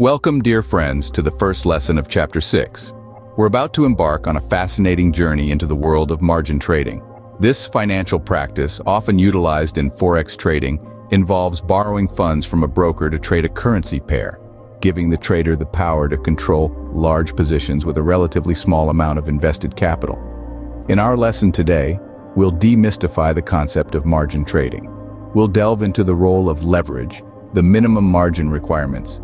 Welcome, dear friends, to the first lesson of Chapter 6. We're about to embark on a fascinating journey into the world of margin trading. This financial practice, often utilized in Forex trading, involves borrowing funds from a broker to trade a currency pair, giving the trader the power to control large positions with a relatively small amount of invested capital. In our lesson today, we'll demystify the concept of margin trading. We'll delve into the role of leverage, the minimum margin requirements,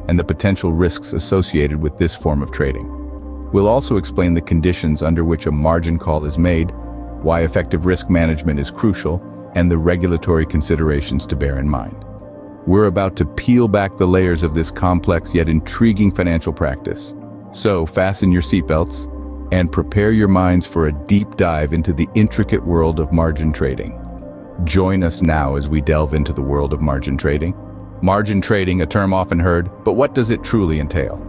and the potential risks associated with this form of trading. We'll also explain the conditions under which a margin call is made, why effective risk management is crucial, and the regulatory considerations to bear in mind. We're about to peel back the layers of this complex yet intriguing financial practice. So fasten your seatbelts and prepare your minds for a deep dive into the intricate world of margin trading. Join us now as we delve into the world of margin trading. Margin trading, a term often heard, but what does it truly entail?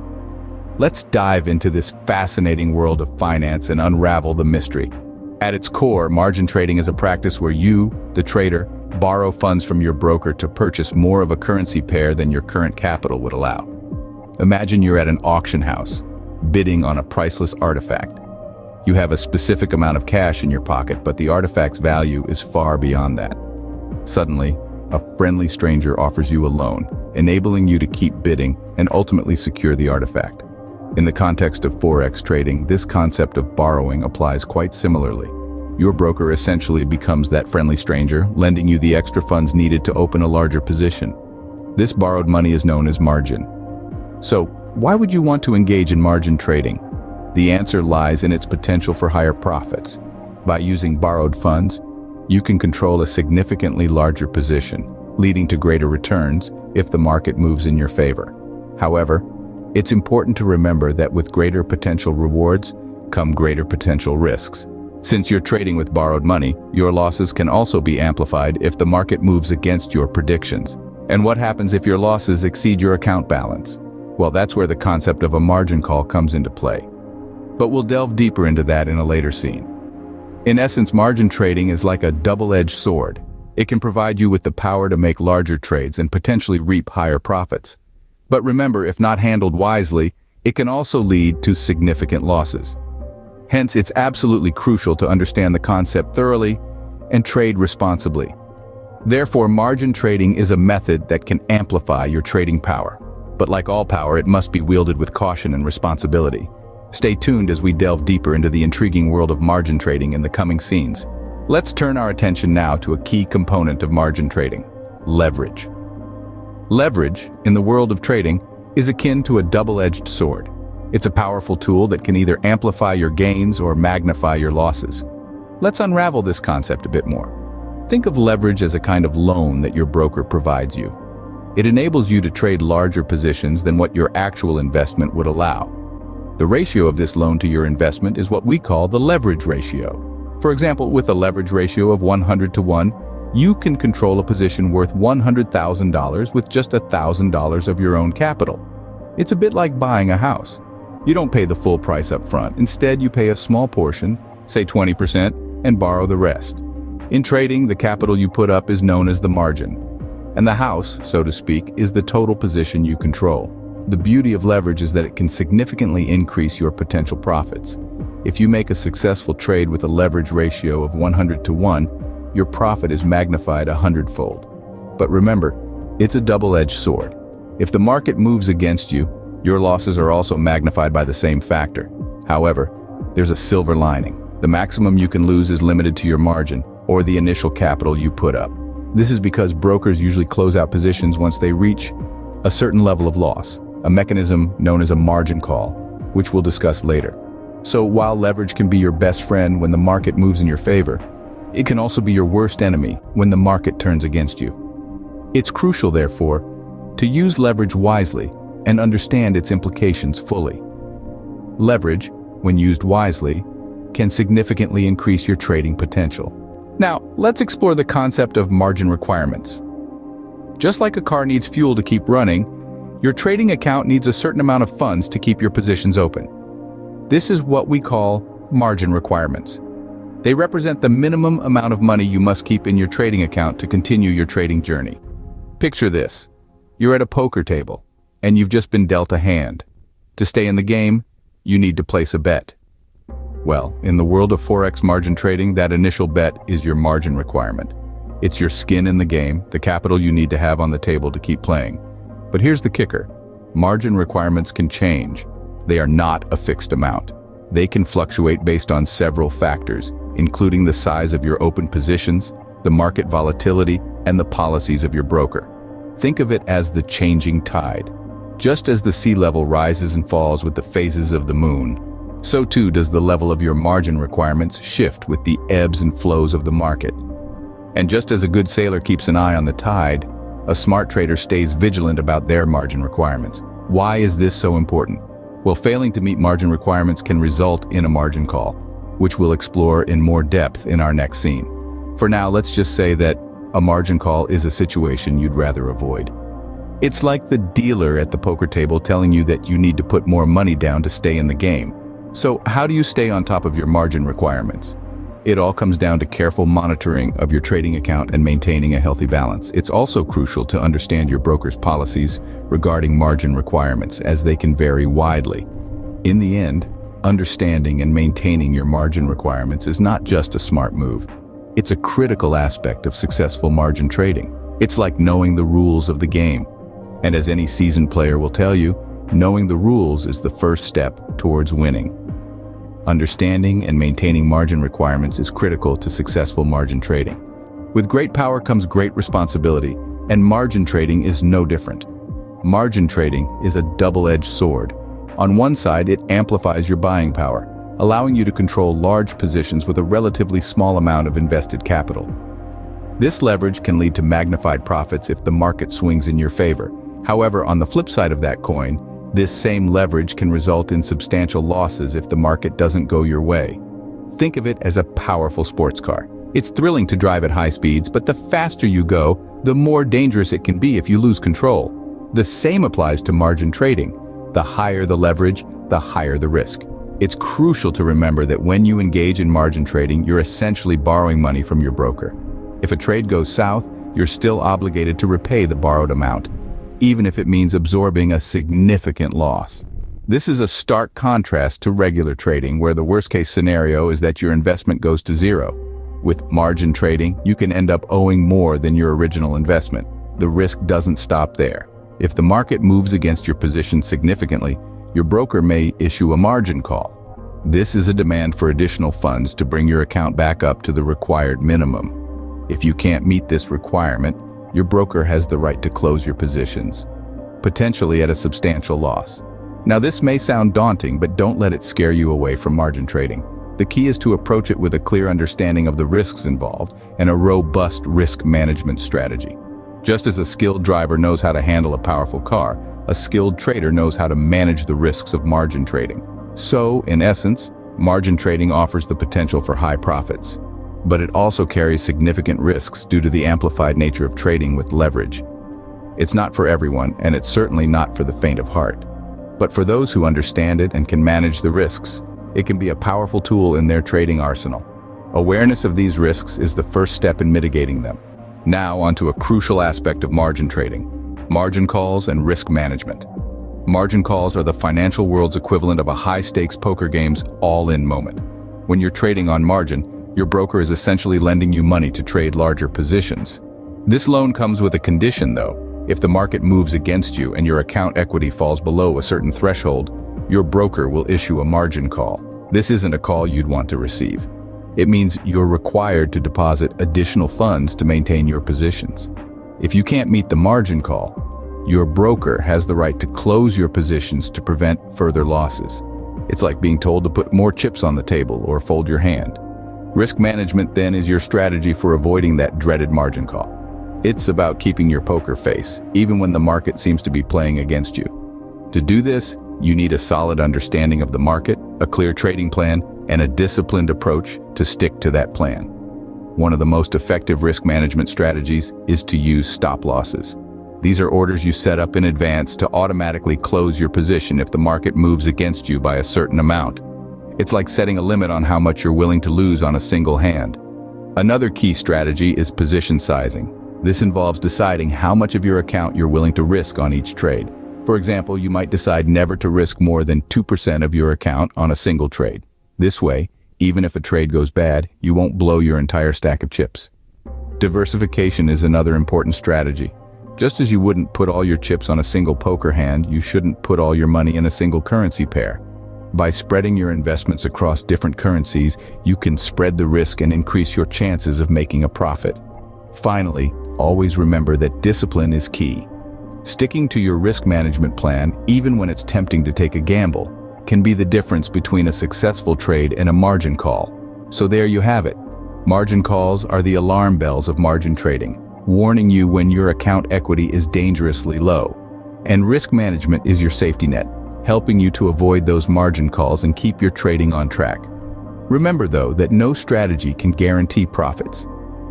Let's dive into this fascinating world of finance and unravel the mystery. At its core, margin trading is a practice where you, the trader, borrow funds from your broker to purchase more of a currency pair than your current capital would allow. Imagine you're at an auction house, bidding on a priceless artifact. You have a specific amount of cash in your pocket, but the artifact's value is far beyond that. Suddenly, a friendly stranger offers you a loan, enabling you to keep bidding and ultimately secure the artifact. In the context of Forex trading, this concept of borrowing applies quite similarly. Your broker essentially becomes that friendly stranger, lending you the extra funds needed to open a larger position. This borrowed money is known as margin. So, why would you want to engage in margin trading? The answer lies in its potential for higher profits. By using borrowed funds, you can control a significantly larger position, leading to greater returns if the market moves in your favor. However, it's important to remember that with greater potential rewards come greater potential risks. Since you're trading with borrowed money, your losses can also be amplified if the market moves against your predictions. And what happens if your losses exceed your account balance? Well, that's where the concept of a margin call comes into play. But we'll delve deeper into that in a later scene. In essence, margin trading is like a double-edged sword. It can provide you with the power to make larger trades and potentially reap higher profits. But remember, if not handled wisely, it can also lead to significant losses. Hence, it's absolutely crucial to understand the concept thoroughly and trade responsibly. Therefore, margin trading is a method that can amplify your trading power. But like all power, it must be wielded with caution and responsibility. Stay tuned as we delve deeper into the intriguing world of margin trading in the coming scenes. Let's turn our attention now to a key component of margin trading: leverage. Leverage, in the world of trading, is akin to a double-edged sword. It's a powerful tool that can either amplify your gains or magnify your losses. Let's unravel this concept a bit more. Think of leverage as a kind of loan that your broker provides you. It enables you to trade larger positions than what your actual investment would allow. The ratio of this loan to your investment is what we call the leverage ratio. For example, with a leverage ratio of 100 to 1, you can control a position worth $100,000 with just $1,000 of your own capital. It's a bit like buying a house. You don't pay the full price up front. Instead, you pay a small portion, say 20%, and borrow the rest. In trading, the capital you put up is known as the margin. And the house, so to speak, is the total position you control. The beauty of leverage is that it can significantly increase your potential profits. If you make a successful trade with a leverage ratio of 100 to 1, your profit is magnified 100-fold. But remember, it's a double-edged sword. If the market moves against you, your losses are also magnified by the same factor. However, there's a silver lining. The maximum you can lose is limited to your margin, or the initial capital you put up. This is because brokers usually close out positions once they reach a certain level of loss, a mechanism known as a margin call, which we'll discuss later. So while leverage can be your best friend when the market moves in your favor, it can also be your worst enemy when the market turns against you. It's crucial, therefore, to use leverage wisely and understand its implications fully. Leverage, when used wisely, can significantly increase your trading potential. Now, let's explore the concept of margin requirements. Just like a car needs fuel to keep running, your trading account needs a certain amount of funds to keep your positions open. This is what we call margin requirements. They represent the minimum amount of money you must keep in your trading account to continue your trading journey. Picture this. You're at a poker table. and you've just been dealt a hand. To stay in the game, you need to place a bet. Well, in the world of Forex margin trading, that initial bet is your margin requirement. It's your skin in the game, the capital you need to have on the table to keep playing. But here's the kicker. Margin requirements can change. They are not a fixed amount. They can fluctuate based on several factors, including the size of your open positions, the market volatility, and the policies of your broker. Think of it as the changing tide. Just as the sea level rises and falls with the phases of the moon, so too does the level of your margin requirements shift with the ebbs and flows of the market. And just as a good sailor keeps an eye on the tide, a smart trader stays vigilant about their margin requirements. Why is this so important? Well, failing to meet margin requirements can result in a margin call, which we'll explore in more depth in our next scene. For now, let's just say that a margin call is a situation you'd rather avoid. It's like the dealer at the poker table telling you that you need to put more money down to stay in the game. So how do you stay on top of your margin requirements? It all comes down to careful monitoring of your trading account and maintaining a healthy balance. It's also crucial to understand your broker's policies regarding margin requirements, as they can vary widely. In the end, understanding and maintaining your margin requirements is not just a smart move. It's a critical aspect of successful margin trading. It's like knowing the rules of the game. And as any seasoned player will tell you, knowing the rules is the first step towards winning. Understanding and maintaining margin requirements is critical to successful margin trading. With great power comes great responsibility, and margin trading is no different. Margin trading is a double-edged sword. On one side, it amplifies your buying power, allowing you to control large positions with a relatively small amount of invested capital. This leverage can lead to magnified profits if the market swings in your favor. However, on the flip side of that coin, this same leverage can result in substantial losses if the market doesn't go your way. Think of it as a powerful sports car. It's thrilling to drive at high speeds, but the faster you go, the more dangerous it can be if you lose control. The same applies to margin trading. The higher the leverage, the higher the risk. It's crucial to remember that when you engage in margin trading, you're essentially borrowing money from your broker. If a trade goes south, you're still obligated to repay the borrowed amount, even if it means absorbing a significant loss. This is a stark contrast to regular trading, where the worst-case scenario is that your investment goes to zero. With margin trading, you can end up owing more than your original investment. The risk doesn't stop there. If the market moves against your position significantly, your broker may issue a margin call. This is a demand for additional funds to bring your account back up to the required minimum. If you can't meet this requirement, your broker has the right to close your positions, potentially at a substantial loss. Now, this may sound daunting, but don't let it scare you away from margin trading. The key is to approach it with a clear understanding of the risks involved and a robust risk management strategy. Just as a skilled driver knows how to handle a powerful car, a skilled trader knows how to manage the risks of margin trading. So, in essence, margin trading offers the potential for high profits, but it also carries significant risks due to the amplified nature of trading with leverage. It's not for everyone, and it's certainly not for the faint of heart. But for those who understand it and can manage the risks, it can be a powerful tool in their trading arsenal. Awareness of these risks is the first step in mitigating them. Now onto a crucial aspect of margin trading: margin calls and risk management. Margin calls are the financial world's equivalent of a high-stakes poker game's all-in moment. When you're trading on margin, your broker is essentially lending you money to trade larger positions. This loan comes with a condition, though. If the market moves against you and your account equity falls below a certain threshold, your broker will issue a margin call. This isn't a call you'd want to receive. It means you're required to deposit additional funds to maintain your positions. If you can't meet the margin call, your broker has the right to close your positions to prevent further losses. It's like being told to put more chips on the table or fold your hand. Risk management, then, is your strategy for avoiding that dreaded margin call. It's about keeping your poker face, even when the market seems to be playing against you. To do this, you need a solid understanding of the market, a clear trading plan, and a disciplined approach to stick to that plan. One of the most effective risk management strategies is to use stop losses. These are orders you set up in advance to automatically close your position if the market moves against you by a certain amount. It's like setting a limit on how much you're willing to lose on a single hand. Another key strategy is position sizing. This involves deciding how much of your account you're willing to risk on each trade. For example, you might decide never to risk more than 2% of your account on a single trade. This way, even if a trade goes bad, you won't blow your entire stack of chips. Diversification is another important strategy. Just as you wouldn't put all your chips on a single poker hand, you shouldn't put all your money in a single currency pair. By spreading your investments across different currencies, you can spread the risk and increase your chances of making a profit. Finally, always remember that discipline is key. Sticking to your risk management plan, even when it's tempting to take a gamble, can be the difference between a successful trade and a margin call. So there you have it. Margin calls are the alarm bells of margin trading, warning you when your account equity is dangerously low. And risk management is your safety net, helping you to avoid those margin calls and keep your trading on track. Remember though that no strategy can guarantee profits.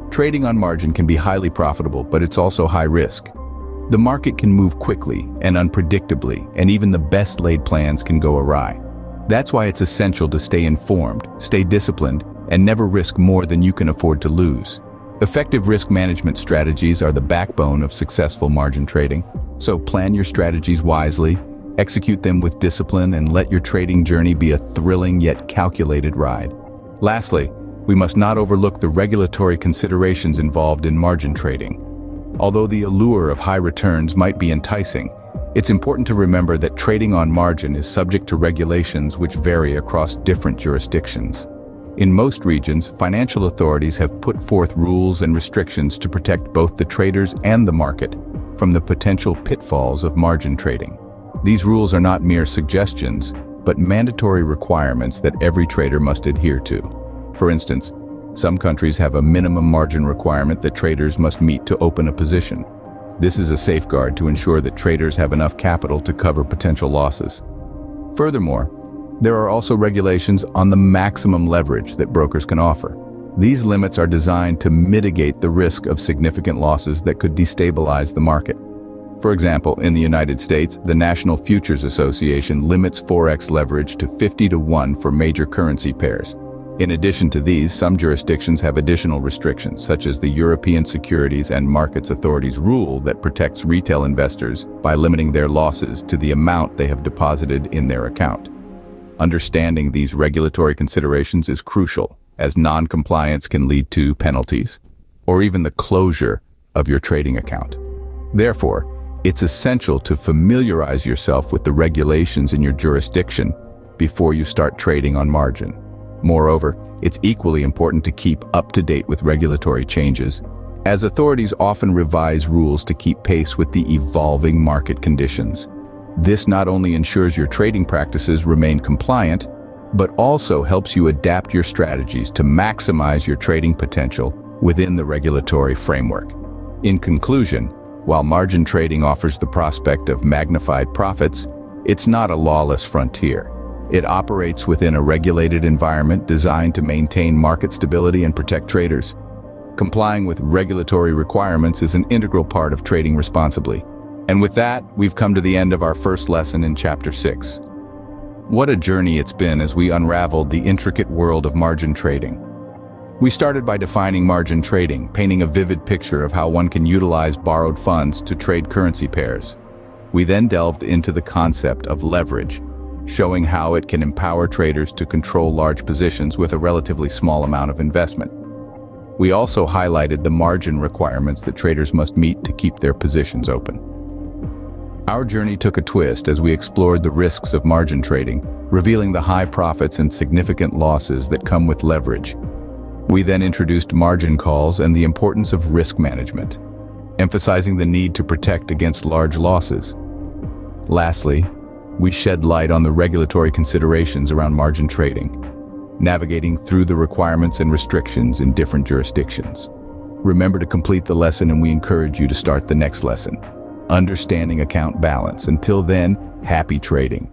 Trading on margin can be highly profitable, but it's also high risk. The market can move quickly and unpredictably, and even the best laid plans can go awry. That's why it's essential to stay informed, stay disciplined, and never risk more than you can afford to lose. Effective risk management strategies are the backbone of successful margin trading. So plan your strategies wisely, execute them with discipline, and let your trading journey be a thrilling yet calculated ride. Lastly, we must not overlook the regulatory considerations involved in margin trading. Although the allure of high returns might be enticing, it's important to remember that trading on margin is subject to regulations which vary across different jurisdictions. In most regions, financial authorities have put forth rules and restrictions to protect both the traders and the market from the potential pitfalls of margin trading. These rules are not mere suggestions, but mandatory requirements that every trader must adhere to. For instance, some countries have a minimum margin requirement that traders must meet to open a position. This is a safeguard to ensure that traders have enough capital to cover potential losses. Furthermore, there are also regulations on the maximum leverage that brokers can offer. These limits are designed to mitigate the risk of significant losses that could destabilize the market. For example, in the United States, the National Futures Association limits Forex leverage to 50-1 for major currency pairs. In addition to these, some jurisdictions have additional restrictions, such as the European Securities and Markets Authority's rule that protects retail investors by limiting their losses to the amount they have deposited in their account. Understanding these regulatory considerations is crucial, as non-compliance can lead to penalties or even the closure of your trading account. Therefore, it's essential to familiarize yourself with the regulations in your jurisdiction before you start trading on margin. Moreover, it's equally important to keep up to date with regulatory changes, as authorities often revise rules to keep pace with the evolving market conditions. This not only ensures your trading practices remain compliant, but also helps you adapt your strategies to maximize your trading potential within the regulatory framework. In conclusion, while margin trading offers the prospect of magnified profits, it's not a lawless frontier. It operates within a regulated environment designed to maintain market stability and protect traders. Complying with regulatory requirements is an integral part of trading responsibly. And with that, we've come to the end of our first lesson in Chapter 6. What a journey it's been as we unraveled the intricate world of margin trading. We started by defining margin trading, painting a vivid picture of how one can utilize borrowed funds to trade currency pairs. We then delved into the concept of leverage, showing how it can empower traders to control large positions with a relatively small amount of investment. We also highlighted the margin requirements that traders must meet to keep their positions open. Our journey took a twist as we explored the risks of margin trading, revealing the high profits and significant losses that come with leverage. We then introduced margin calls and the importance of risk management, emphasizing the need to protect against large losses. Lastly, we shed light on the regulatory considerations around margin trading, navigating through the requirements and restrictions in different jurisdictions. Remember to complete the lesson, and we encourage you to start the next lesson, understanding account balance. Until then, happy trading.